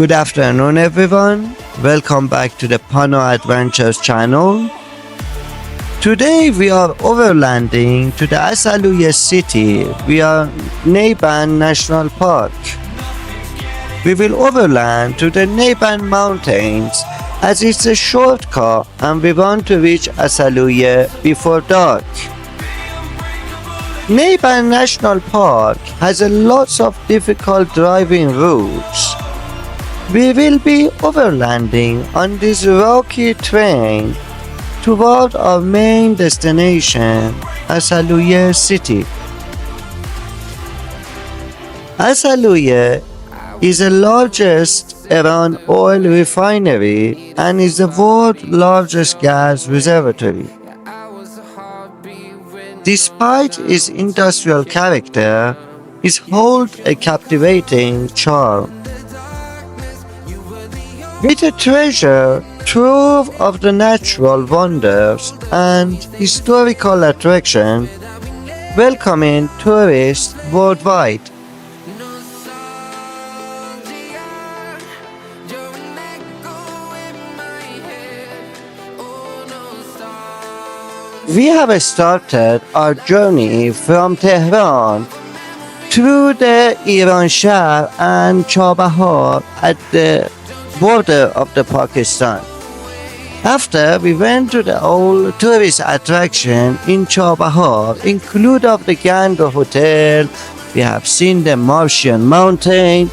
Good afternoon everyone, welcome back to the Pana Adventures channel. Today we are overlanding to the Assaluyeh city via Nayband National Park. We will overland to the Nayband Mountains as it's a shortcut and we want to reach Assaluyeh before dark. Nayband National Park has a lots of difficult driving routes. We will be overlanding on this rocky terrain toward our main destination, Assaluyeh city. Assaluyeh is the largest Iran oil refinery and is the world's largest gas reservoir. Despite its industrial character, it holds a captivating charm. With a treasure trove of the natural wonders and historical attraction, welcoming tourists worldwide. We have started our journey from Tehran through the Iran Shah and Chabahar at the border of the Pakistan. After we went to the old tourist attraction in Chabahar, include of the Gandor Hotel, we have seen the Parsian Mountain,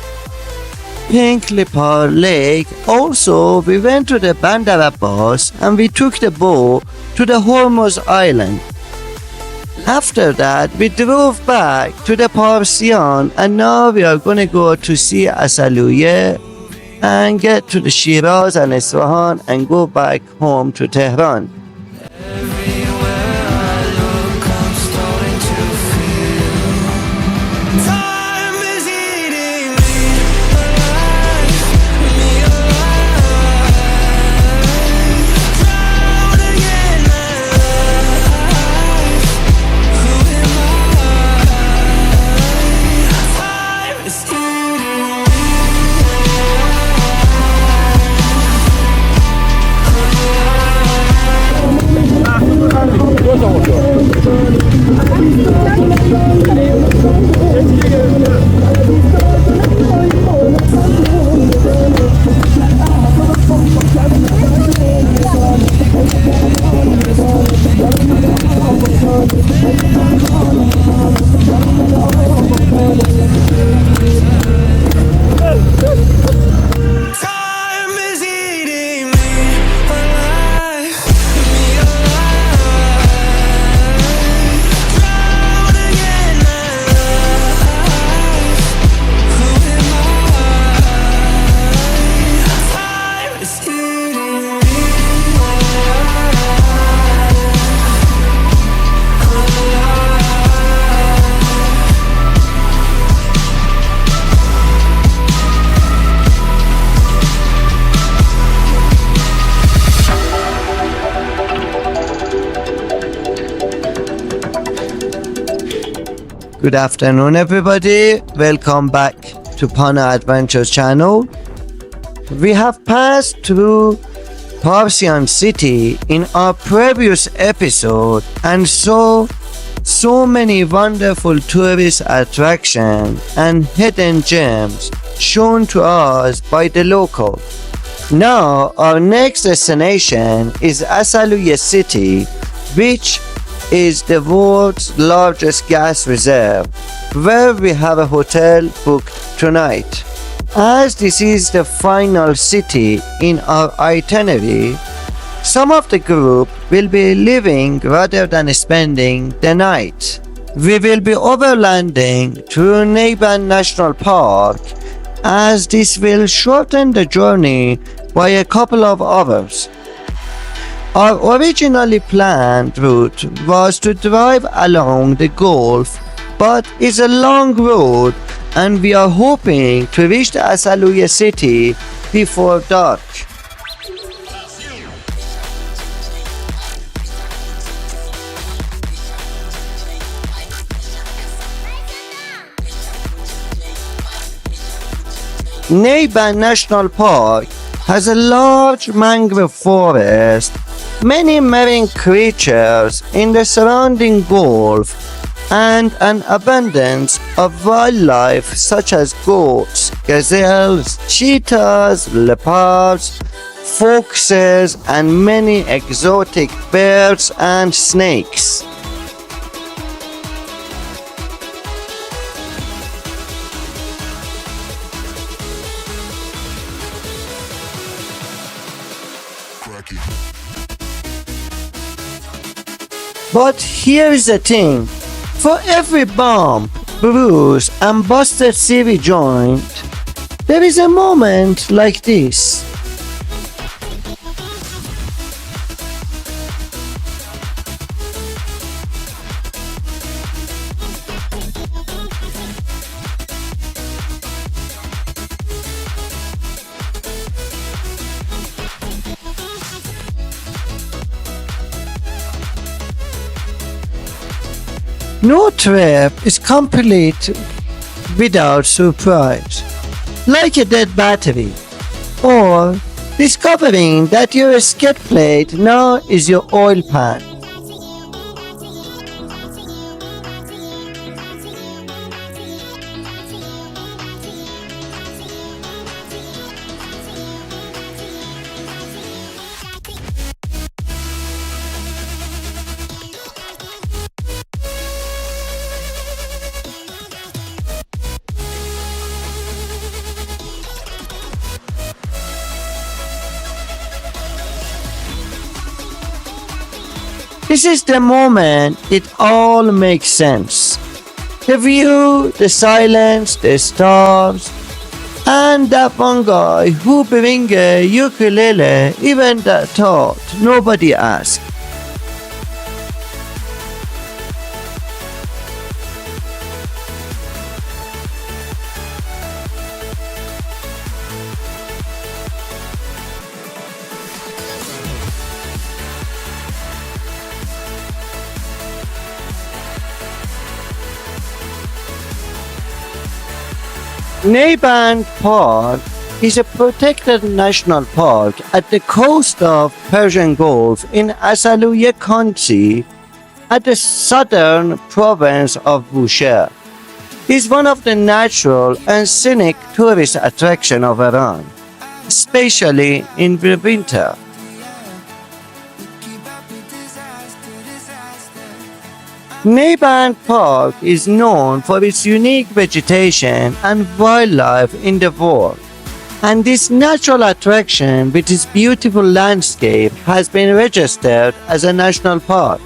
Pink Leopard Lake. Also, we went to the Bandar Abbas and we took the boat to the Hormuz Island. After that, we drove back to the Parsian and now we are going to go to see Assaluyeh and get to the Shiraz and Isfahan and go back home to Tehran. Good afternoon everybody, welcome back to Pana Adventures channel. We have passed through Parsian City in our previous episode and saw so many wonderful tourist attractions and hidden gems shown to us by the local. Now our next destination is Assaluyeh city, which is the world's largest gas reserve, where we have a hotel booked tonight. As this is the final city in our itinerary, some of the group will be living rather than spending the night. We will be overlanding through Nayband National Park, as this will shorten the journey by a couple of hours. Our originally planned route was to drive along the Gulf, but it's a long road and we are hoping to reach the Assaluyeh city before dark. Nayband National Park has a large mangrove forest, many marine creatures in the surrounding Gulf, and an abundance of wildlife such as goats, gazelles, cheetahs, leopards, foxes, and many exotic birds and snakes. But here is the thing. For every bump, bruise, and busted CV joint, there is a moment like this. No trip is complete without surprise, like a dead battery, or discovering that your skid plate now is your oil pan. This is the moment it all makes sense. The view, the silence, the stars, and that one guy who bring a ukulele, even that thought nobody asked. Nayband Park is a protected national park at the coast of Persian Gulf in Assaluyeh County at the southern province of Bushehr. It is one of the natural and scenic tourist attractions of Iran, especially in the winter. Nayband Park is known for its unique vegetation and wildlife in the world, and this natural attraction with its beautiful landscape has been registered as a national park.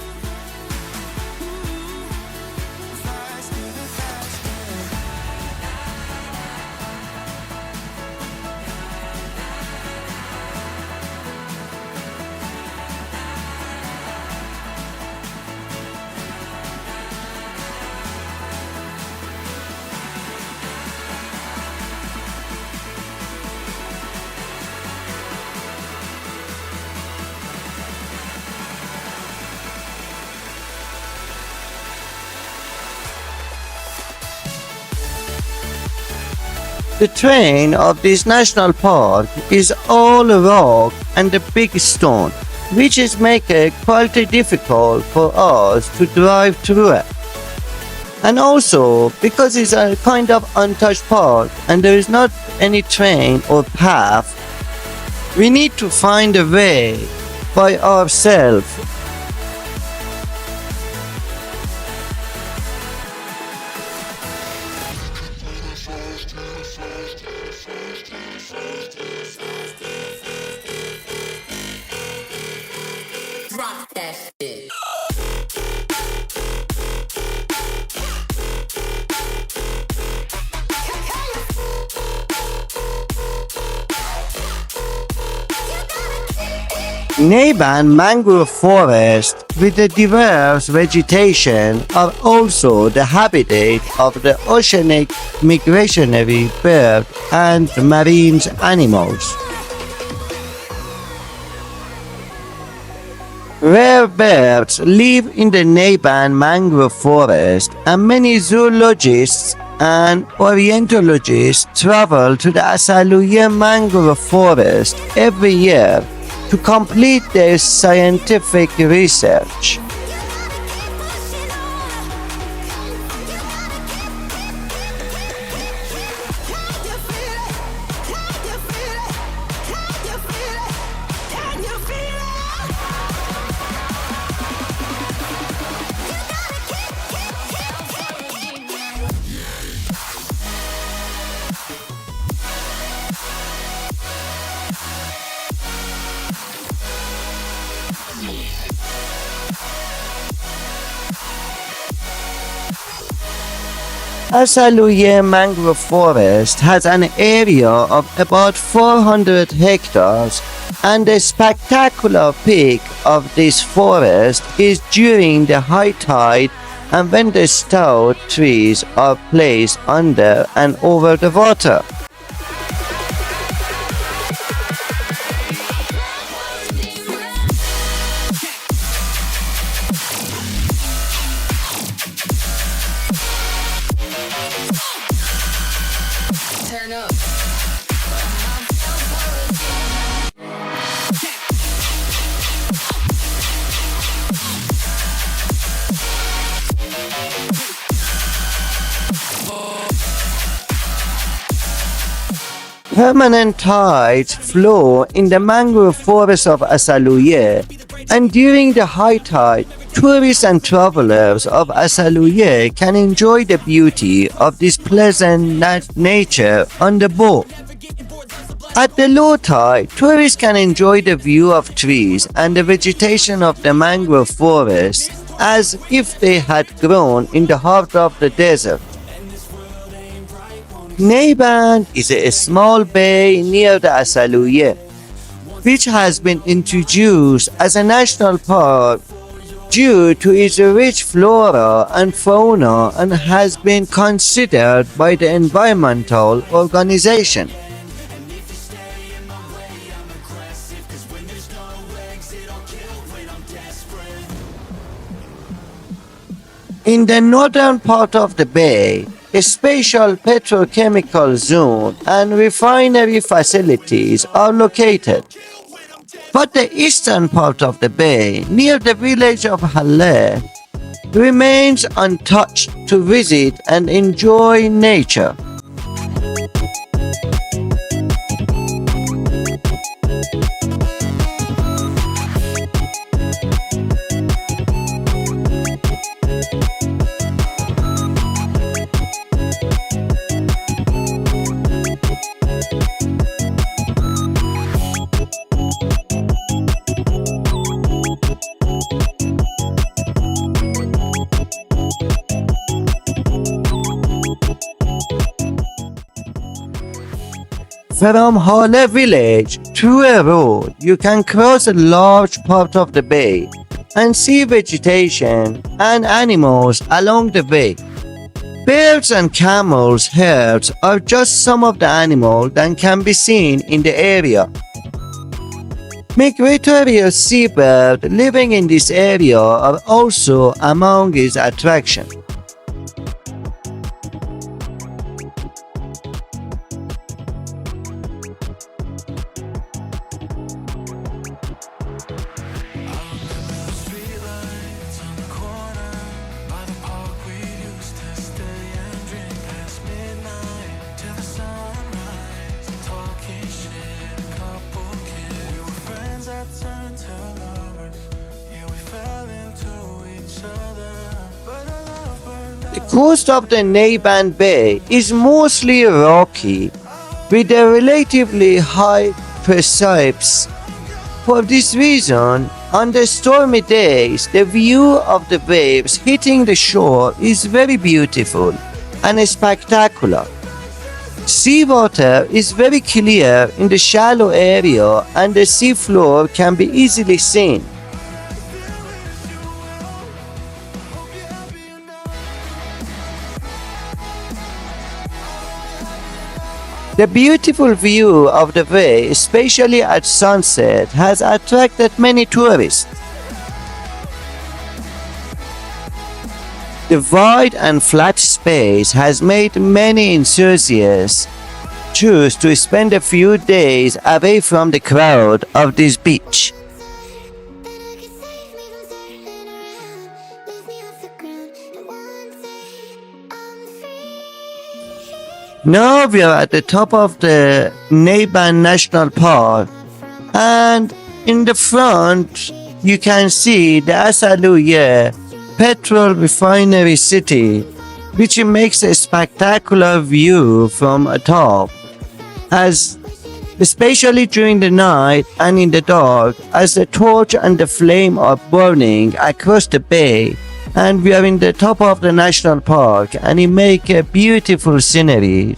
The terrain of this national park is all rock and a big stone, which is make it quite difficult for us to drive through it. And also, because it's a kind of untouched park and there is not any train or path, we need to find a way by ourselves. Nayband mangrove forest with a diverse vegetation are also the habitat of the oceanic migratory bird and marine animals. Rare birds live in the Nayband mangrove forest, and many zoologists and Orientologists travel to the Assaluyeh Mangrove forest every year to complete their scientific research. Assaluyeh Mangrove Forest has an area of about 400 hectares, and the spectacular peak of this forest is during the high tide and when the stout trees are placed under and over the water. Permanent tides flow in the mangrove forest of Assaluyeh, and during the high tide, tourists and travelers of Assaluyeh can enjoy the beauty of this pleasant nature on the boat. At the low tide, tourists can enjoy the view of trees and the vegetation of the mangrove forest as if they had grown in the heart of the desert. Nayband is a small bay near the Assaluyeh, which has been introduced as a national park due to its rich flora and fauna and has been considered by the environmental organization. In the northern part of the bay, a special petrochemical zone and refinery facilities are located. But the eastern part of the bay, near the village of Haleh, remains untouched to visit and enjoy nature. From Haleh village through a road, you can cross a large part of the bay and see vegetation and animals along the way. Bears and camels herds are just some of the animals that can be seen in the area. Migratory seabirds living in this area are also among its attractions. The coast of the Nayband Bay is mostly rocky, with a relatively high precipice. For this reason, on the stormy days, the view of the waves hitting the shore is very beautiful and spectacular. Seawater is very clear in the shallow area and the seafloor can be easily seen. The beautiful view of the bay, especially at sunset, has attracted many tourists. The wide and flat space has made many enthusiasts choose to spend a few days away from the crowd of this beach. Now we are at the top of the Nayband National Park, and in the front you can see the Assaluyeh petrol refinery city, which makes a spectacular view from atop, as especially during the night and in the dark, as the torch and the flame are burning across the bay. And we are in the top of the national park, and it makes a beautiful scenery.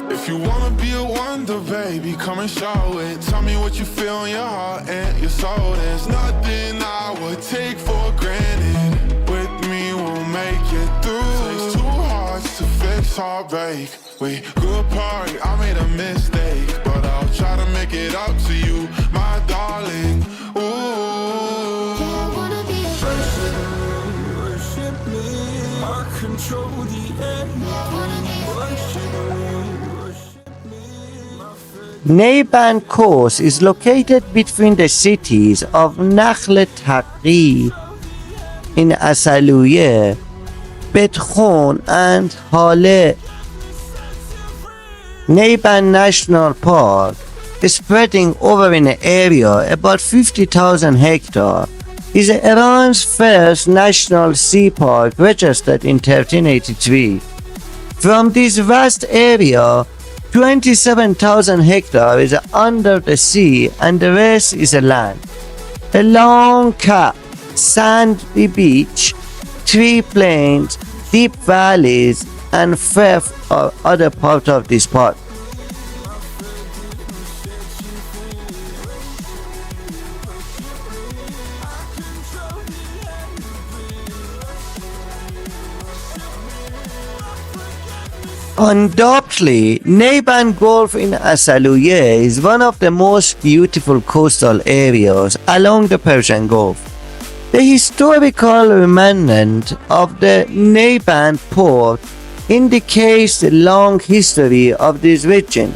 If you wanna be a wonder, baby, come and show it. Tell me what you feel in your heart and your soul. There's nothing I would take for granted. With me, we'll make it through. Takes two hearts to fix heartbreak. We grew apart, I made a mistake, but I'll try to make it up to you, my darling. Ooh. I wanna be worship me, I control the air. Nayband Coast is located between the cities of Nakhl Taqi in Assaluyeh, Betkhon and Hale. Nayband National Park, spreading over an area about 50,000 hectares, is Iran's first national sea park registered in 1383. From this vast area, 27,000 hectares is under the sea and the rest is land. A long cap, sandy beach, tree plains, deep valleys and firth are other parts of this park. Undoubtedly, Nayband Gulf in Assaluyeh is one of the most beautiful coastal areas along the Persian Gulf. The historical remnant of the Nayband port indicates the long history of this region.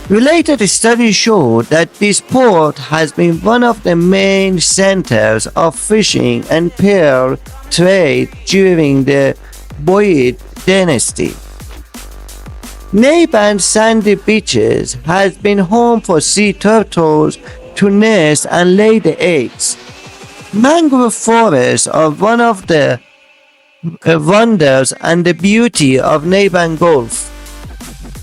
Related studies show that this port has been one of the main centers of fishing and pearl trade during the Buyid dynasty. Nayband sandy beaches has been home for sea turtles to nest and lay the eggs. Mangrove forests are one of the wonders and the beauty of Nayband Gulf.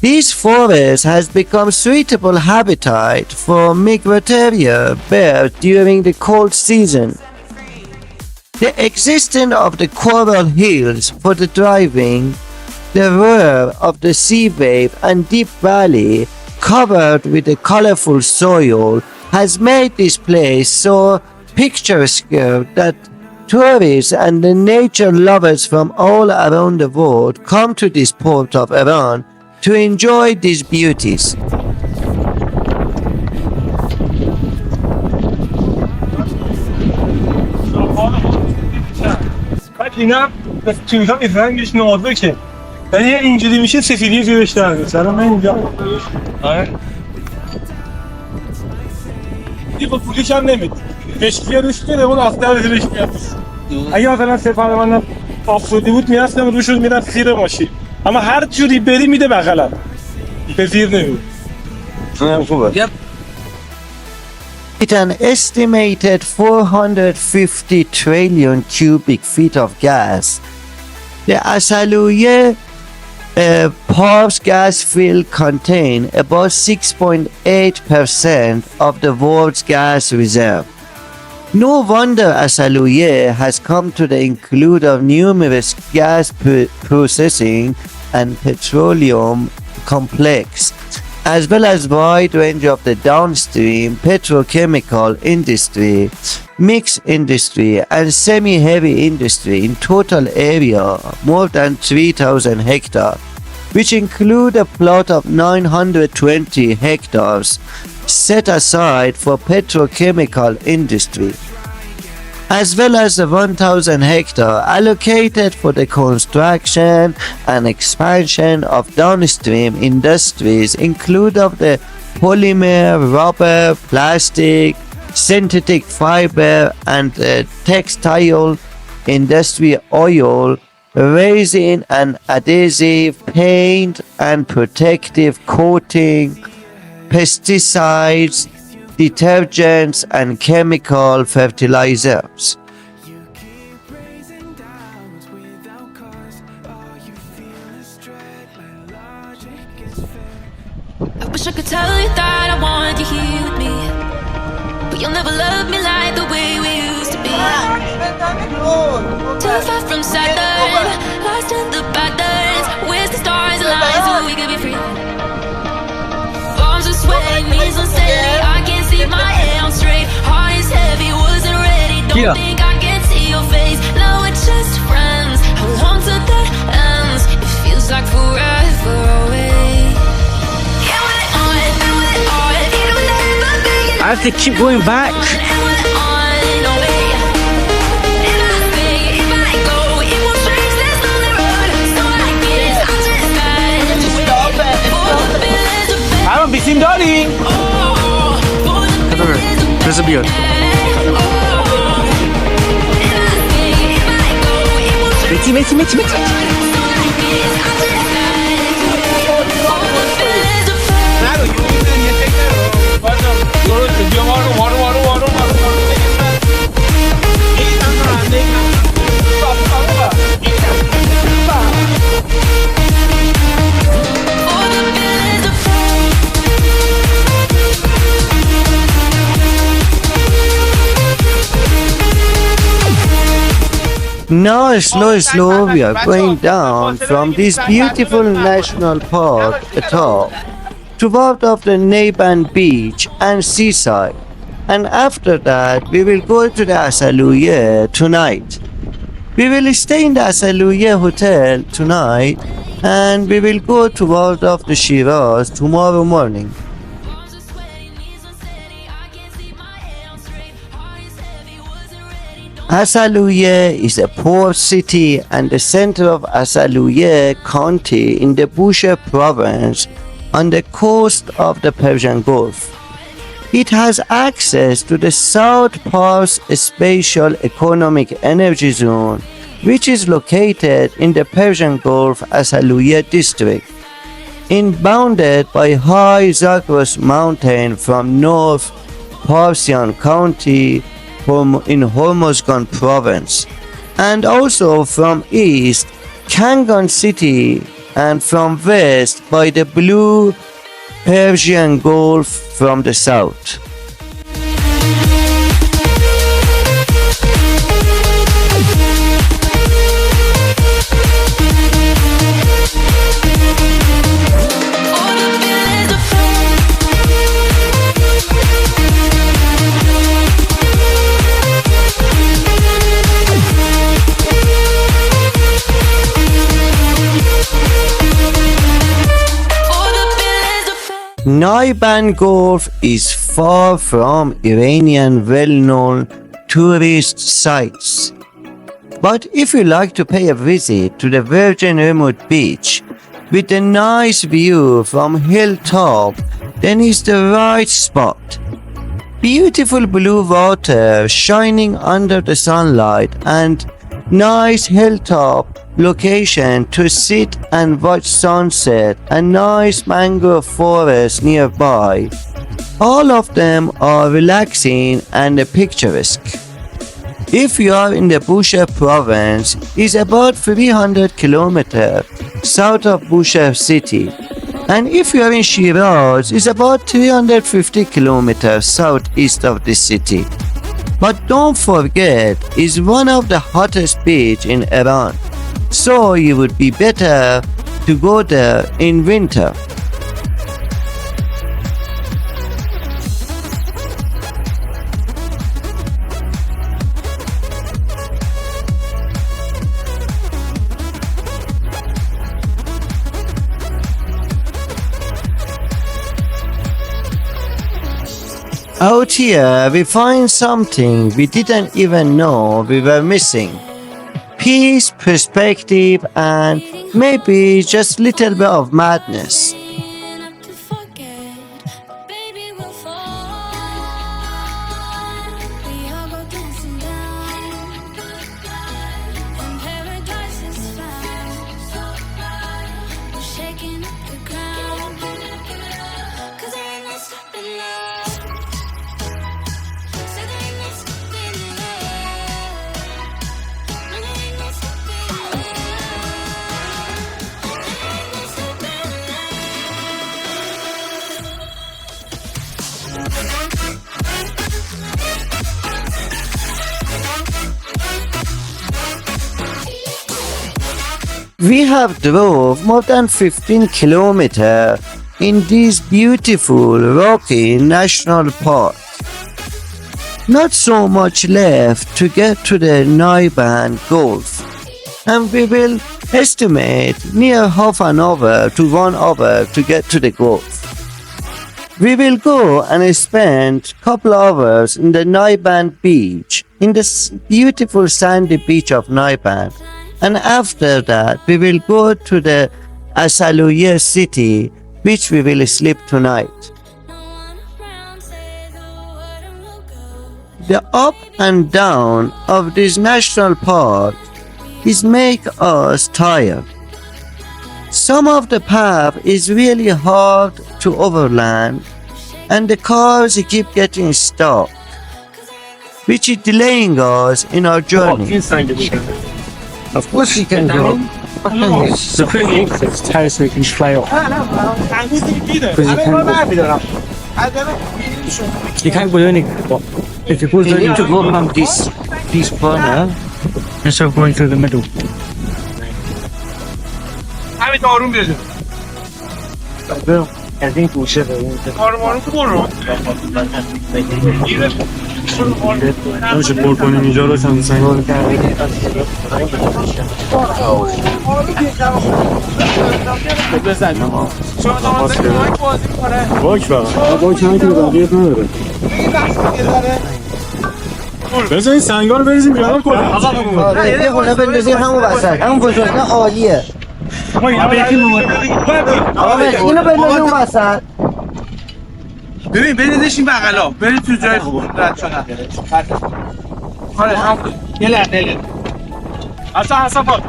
These forests has become suitable habitat for migratory birds during the cold season. The existence of the coral hills for the driving, the roar of the sea wave and deep valley covered with a colorful soil has made this place so picturesque that tourists and the nature lovers from all around the world come to this port of Iran to enjoy these beauties. اینم به توییتا میزنن نازکه یعنی اینجوری میشه سفیدی جورش در میاد سلام من اینجا یه با پولیش هم نمید مشکیه روش کنه اون آفتر زیرش میاد اگه مثلا سفر من آفرودی بود میرستم روش رو میرم زیر ماشین اما هر جوری بری میده بغلم به زیر نمید خوبه. With an estimated 450 trillion cubic feet of gas, the Assaluyeh Park's gas field contain about 6.8% of the world's gas reserve. No wonder Assaluyeh has come to the include of numerous gas processing and petroleum complex, as well as wide range of the downstream petrochemical industry, mixed industry and semi-heavy industry in total area more than 3,000 hectares, which include a plot of 920 hectares set aside for petrochemical industry, as well as the 1,000 hectare allocated for the construction and expansion of downstream industries, include of the polymer, rubber, plastic, synthetic fiber and textile industry, oil, resin and adhesive, paint and protective coating, pesticides, detergents and chemical fertilizers. I wish I could tell you that I want you here with me, but you'll never love me like the way we used to be. Too far from Saturn, lost in the patterns. Where's the stars align so we could be free? Palms are sweating, knees unsteady. I can't see my head on straight. Heart is heavy, wasn't ready. Don't think I can see your face. Now we're just friends. Hold on to the ends. It feels like forever away. I have to keep going back. الان بیسیم داری؟ بذار بیاد. متی. Now slow we are going down from this beautiful national park atop toward of the Nayband beach and seaside, and after that we will go to the Assaluyeh tonight. We will stay in the Assaluyeh hotel tonight and we will go toward of the Shiraz tomorrow morning. Assaluyeh is a port city and the center of Assaluyeh County in the Bushehr province on the coast of the Persian Gulf. It has access to the South Pars Spatial Economic Energy Zone, which is located in the Persian Gulf Assaluyeh district, bounded by high Zagros mountain from north Parsian County in Hormozgan province, and also from east Kangan city, and from west by the blue Persian Gulf from the south. Nayband Gulf is far from Iranian well-known tourist sites. But if you like to pay a visit to the virgin remote beach with a nice view from hilltop, then it's the right spot. Beautiful blue water shining under the sunlight and nice hilltop location to sit and watch sunset, and nice mangrove forest nearby. All of them are relaxing and picturesque. If you are in the Bushehr province, it's about 300 kilometers south of Bushehr city, and if you are in Shiraz, it's about 350 kilometers southeast of the city. But don't forget, it's one of the hottest beaches in Iran, so it would be better to go there in winter. Out here, we find something we didn't even know we were missing. Peace, perspective, and maybe just a little bit of madness. Up to forget, but baby, we'll fall. We all go dancing down, and paradise is found. We're shaking up the ground, 'cause there ain't no stopping now. So there ain't no stopping now. No, there ain't no stopping now. There ain't no stopping We have drove more than 15 kilometers in this beautiful rocky national park. Not so much left to get to the Nayband Gulf, and we will estimate near half an hour to 1 hour to get to the Gulf. We will go and spend a couple hours in the Nayband beach, in the beautiful sandy beach of Nayband. And after that, we will go to the Assaluyeh city, which we will sleep tonight. no one around, say the word and we'll go. The up and down of this national park is make us tired. Some of the path is really hard to overland, and the cars keep getting stuck, which is delaying us in our journey. Of course you can go. The pretty terrace we can fly up. You can't go any. If you go You need to down, go from this corner. instead of going through the middle. همین آروم بیاد از این گوشه به اون آروم آروم برو نمیشه پر کنیم اینجا رو چند سنگ بزن شما دامازه کمک بازی کنه باک فقط باک هم که به بقیت نداره بزن این سنگا رو بریزیم جدا کنیم آره یه خونه بندازیم همون وسط، همون بزرگه عالیه. آقا اینو بندازیم اون وسط. ببین بریزش این بغلا برید تو جای خوب رد شدن آره هم یه لحظه اصلا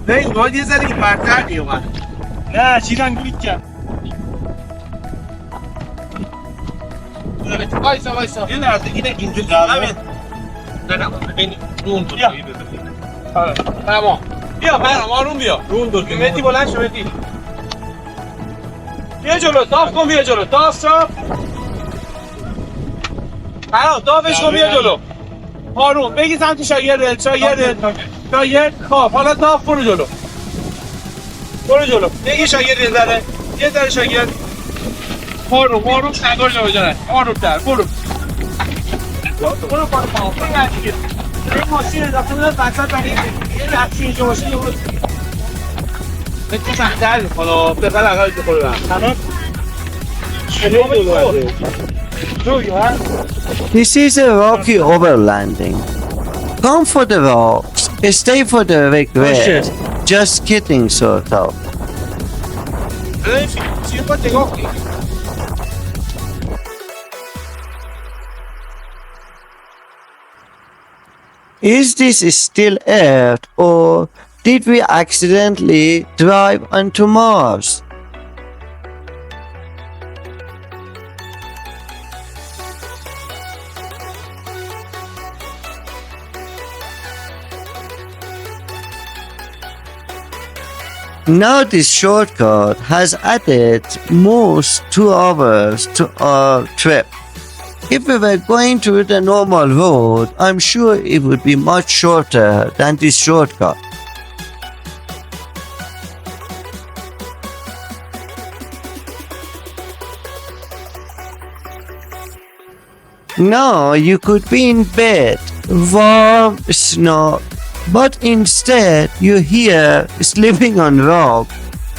ببین باید یه ذره که برتر میومد نه چیزن گوید کرد وایسا یه لحظه اینجا همین نه ببین رون دو تایی بزنید آره تمام بیا برام آروم بیا رون دو تایی مهدی بلند شو مهدی بیا جلو تاف کن بیا جلو تاف شو برام تافش کن بیا جلو آروم بگی سمت شاگرد خب حالا تاف برو جلو بگی شاگرد یه ذره شاگرد آروم سنگار جا بجانه آروم تر برو بگن دیگه این ماشین اضافه میداد وسط برای یه لحظه اینجا باشه یه برو بگی سنگتر میکنه بقل اقل بخوره برم This is a rocky overlanding. Come for the rocks, stay for the regret. Just kidding, sort of. چیه با نگاه کنی Is this still Earth, or did we accidentally drive onto Mars? Now this shortcut has added most 2 hours to our trip. If we were going to the normal road, I'm sure it would be much shorter than this shortcut. Now you could be in bed, warm, snug, but instead you're here sleeping on rock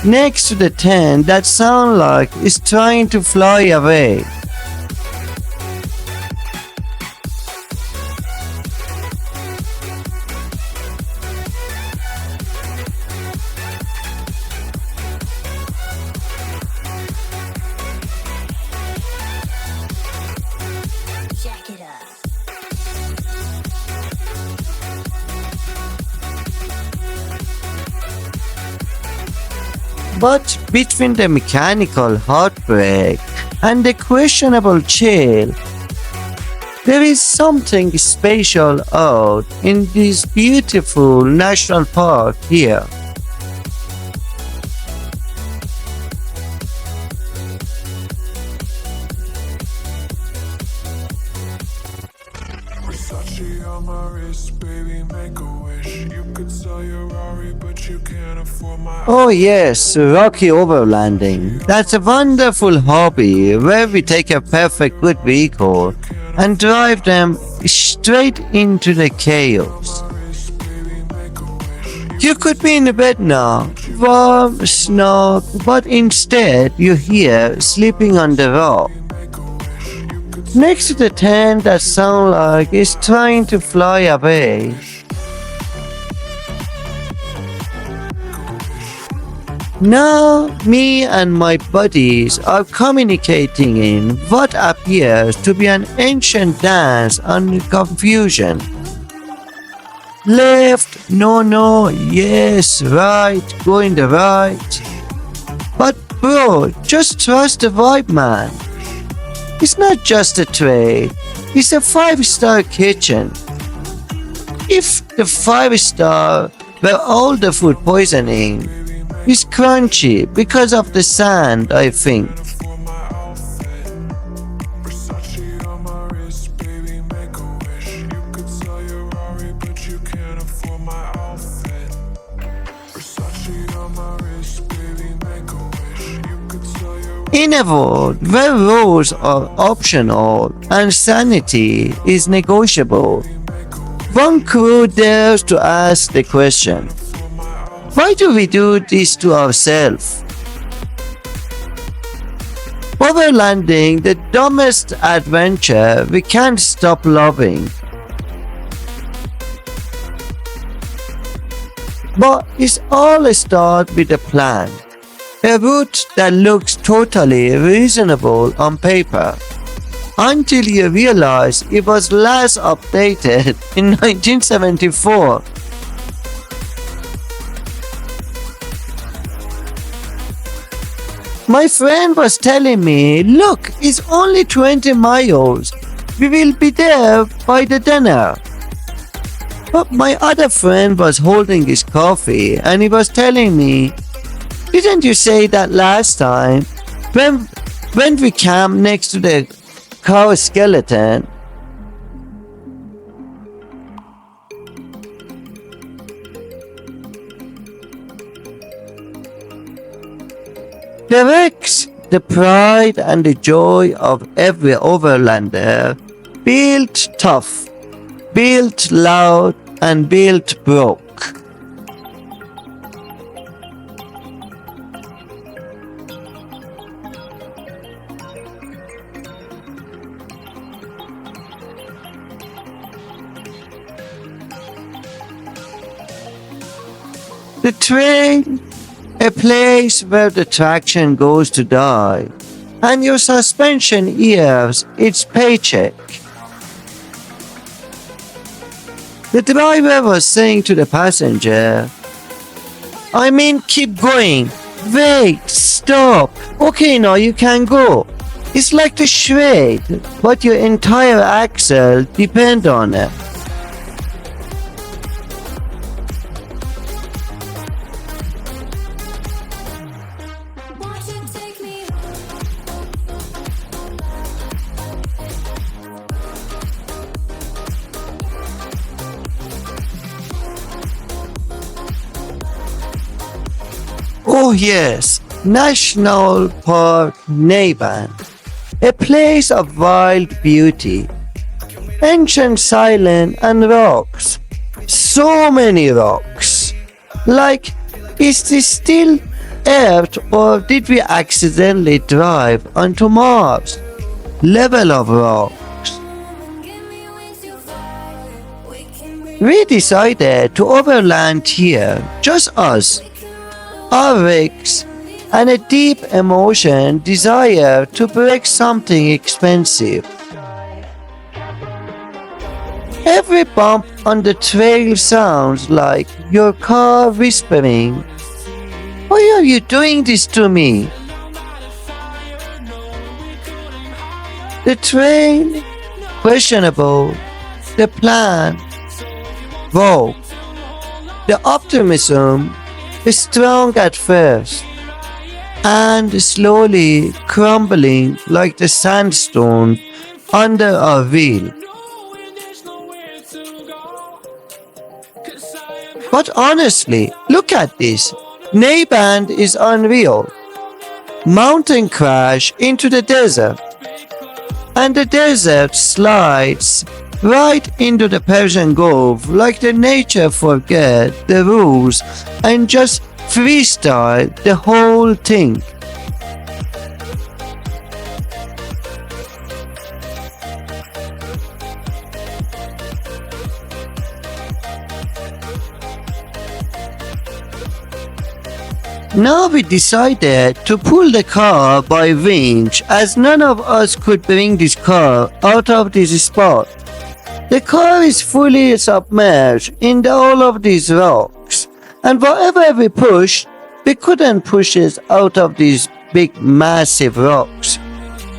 next to the tent that sounds like it's trying to fly away. But between the mechanical heartbreak and the questionable chill, there is something special out in this beautiful national park here. Versace on my wrist, baby, make a wish. You could sell your Rari, but you can't afford my. Oh yes, rocky overlanding. That's a wonderful hobby where we take a perfect good vehicle and drive them straight into the chaos. You could be in bed now, warm, snug, but instead you're here sleeping on the rock. Next to the tent that sounds like it's trying to fly away. Now, me and my buddies are communicating in what appears to be an ancient dance on confusion. Left, no, yes, right, going the right. But bro, just trust the vibe, man. It's not just a trade, it's a 5-star kitchen. If the 5-star were all the food poisoning, it's crunchy because of the sand, I think. Versace on my wrist, baby, make a wish. You could sell your Rari, but you can't afford my outfit. Versace on my wrist, baby, make a wish. You could sell your. In a world where rules are optional and sanity is negotiable, one crew dares to ask the question, why do we do this to ourselves? Overlanding, the dumbest adventure we can't stop loving. But it's all starts with a plan. A route that looks totally reasonable on paper, until you realize it was last updated in 1974. My friend was telling me, look, it's only 20 miles. We will be there by the dinner. But my other friend was holding his coffee and he was telling me, didn't you say that last time when we camped next to the cow skeleton? The wrecks, the pride and the joy of every overlander, built tough, built loud and built broke. The train, a place where the traction goes to die, and your suspension ears its paycheck. The driver was saying to the passenger, I mean, keep going. Wait, stop. Okay, now you can go. It's like the shred, but your entire axle depends on it. Oh yes, National Park Nayband, a place of wild beauty, ancient silence and rocks, so many rocks. Like, is this still Earth, or did we accidentally drive onto Mars? Level of rocks. We decided to overland here, just us, our rigs, and a deep emotion desire to break something expensive. Every bump on the trail sounds like your car whispering, "Why are you doing this to me?" The trail, questionable. The plan, vogue. The optimism is strong at first and slowly crumbling like the sandstone under our wheel. But honestly, look at this. Nayband is unreal. Mountain crash into the desert, and the desert slides right into the Persian Gulf like the nature forget the rules and just freestyle the whole thing. Now we decided to pull the car by winch as none of us could bring this car out of this spot. The car is fully submerged in all of these rocks, and whatever we pushed, we couldn't push it out of these big massive rocks.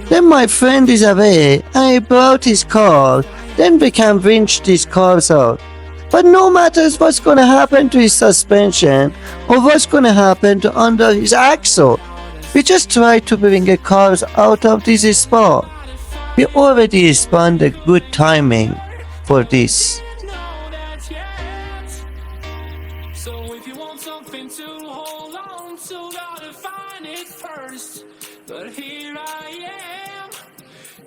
Then my friend is away and he brought his car, then we can winch these cars out. But no matter what's gonna happen to his suspension or what's gonna happen to under his axle, we just try to bring the cars out of this spot. We already spent a good timing for this. So if you want something to hold on to, gotta find it first. But here I am,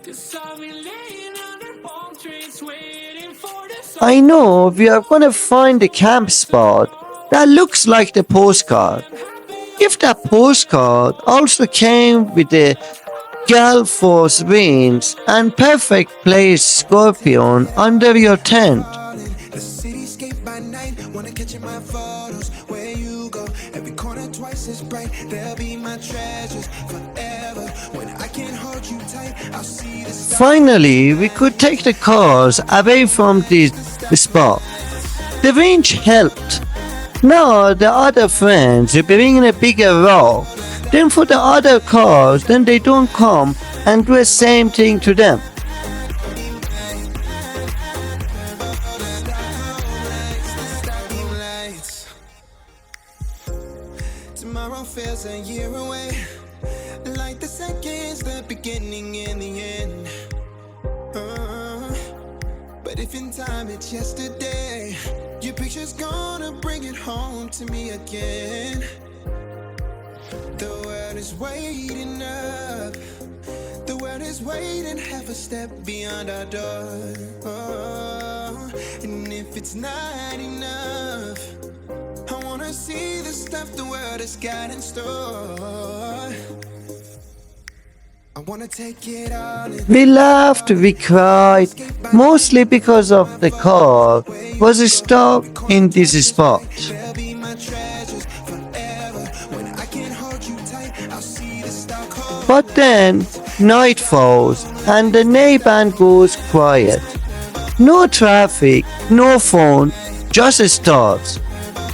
'cause I've been laying under palm trees waiting for the sun. I know we are gonna find a camp spot that looks like the postcard. If that postcard also came with the Gulf Force winds and perfect place scorpion under your tent. The cityscape by night, wanna catch in my photos. Where you go, every corner twice as bright. They'll be my treasures forever. When I can't hold you tight, I'll see the stars. Finally, we could take the cars away from this spot. The winch helped. Now the other friends bring in a bigger rock. Then for the other cars, then they don't come and do the same thing to them. Tomorrow feels a year away, like the seconds, the beginning and the end. But if in time it's yesterday, your picture's gonna bring it home to me again. The world is waiting up. The world is waiting half a step beyond our door. And if it's not enough, I wanna see the stuff the world has got in store. I wanna take it all in. We laughed, we cried, mostly because of the car was stuck in this spot. They'll be my treasures forever. When I can't hold you tight, I'll see the Stockholm. But then night falls and the Nayband goes quiet. No traffic, no phone, just stars.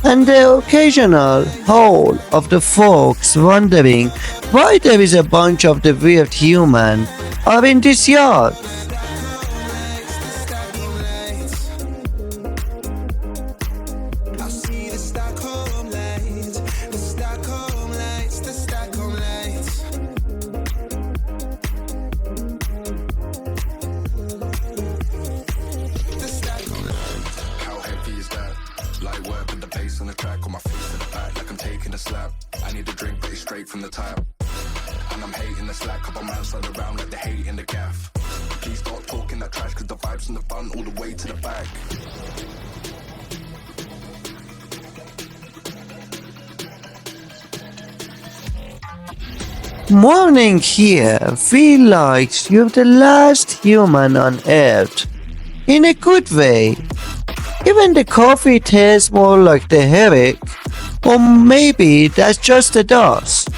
And the occasional howl of the folks wondering why there is a bunch of the weird human are in this yard. I'll see the Stockholm lights, the Stockholm lights, the Stockholm lights. The Stockholm lights. How heavy is that? Light work with the bass on the track, on my face to the back like I'm taking a slap. I need a drink, but it's straight from the tap. And I'm hating the slack, couple man slide around like the hate in the gaff. Please stop talking that trash, cause the vibes in the front all the way to the back. Morning here feel like you're the last human on earth. In a good way. Even the coffee tastes more like the herrick, or maybe that's just the dust.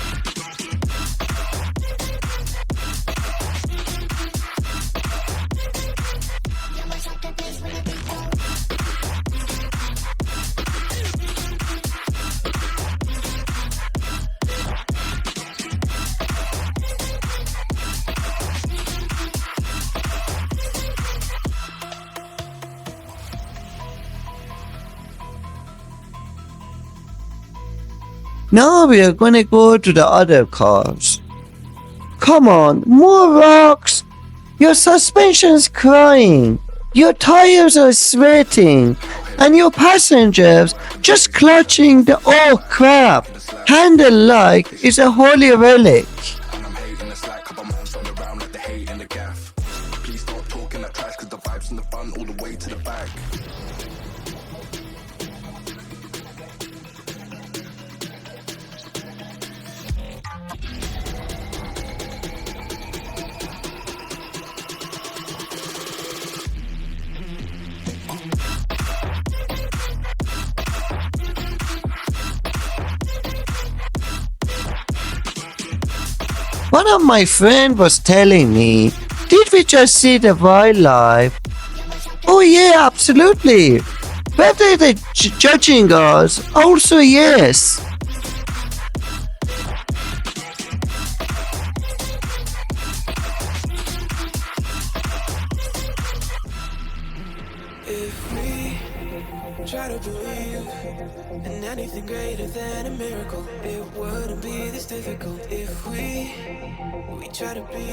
Now we are gonna go to the other cars. Come on, more rocks! Your suspension's crying, your tires are sweating, and your passengers just clutching the oh crap handle like it's a holy relic. And I'm hating the slack, couple months on the round like the hate in the gaff. Please stop talking that trash, cause the vibes in the front all the way to the back. One of my friends was telling me, did we just see the wildlife? Oh yeah, absolutely. Whether they're judging us, also yes. If we try to believe in anything greater than a miracle, it wouldn't be this difficult. If we try to be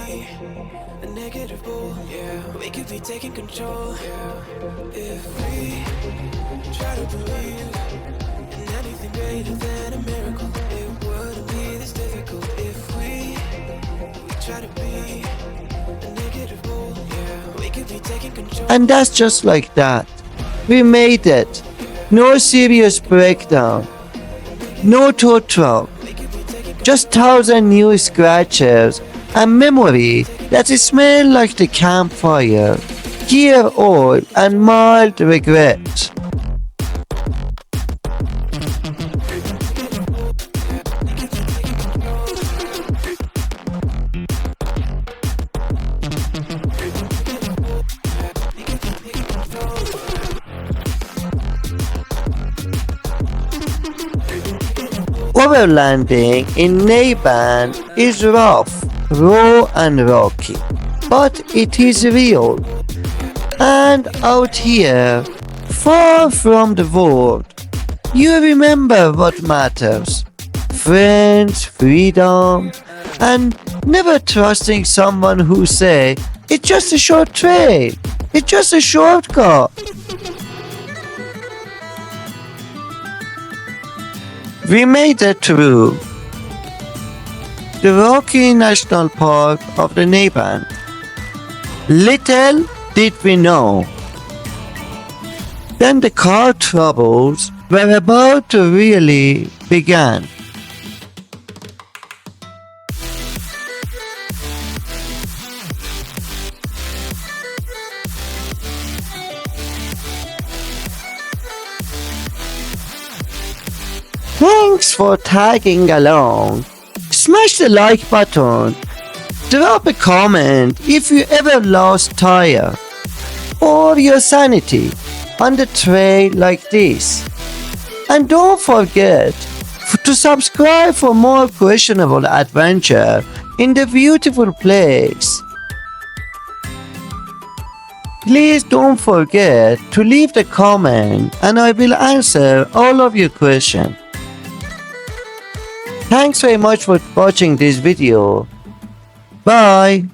a negative bull, yeah, we could be taking control, yeah. If we try to believe in anything greater than a miracle, it wouldn't be this difficult. If we try to be a negative bull, yeah, we could be taking control. And that's just like that. We made it. No serious breakdown. No tow truck. Just 1,000 new scratches and memory that smell like the campfire, gear oil and mild regret. Overlanding in Nayband is rough, raw and rocky, but it is real. And out here, far from the world, you remember what matters. Friends, freedom, and never trusting someone who say, it's just a short trail, it's just a shortcut. We made it through the Rocky National Park of the Nayband. Little did we know, then the car troubles were about to really begin. Thanks for tagging along. Smash the like button. Drop a comment if you ever lost tire or your sanity on the trail like this. And don't forget to subscribe for more questionable adventure in the beautiful place. Please don't forget to leave the comment and I will answer all of your questions. Thanks very much for watching this video. Bye.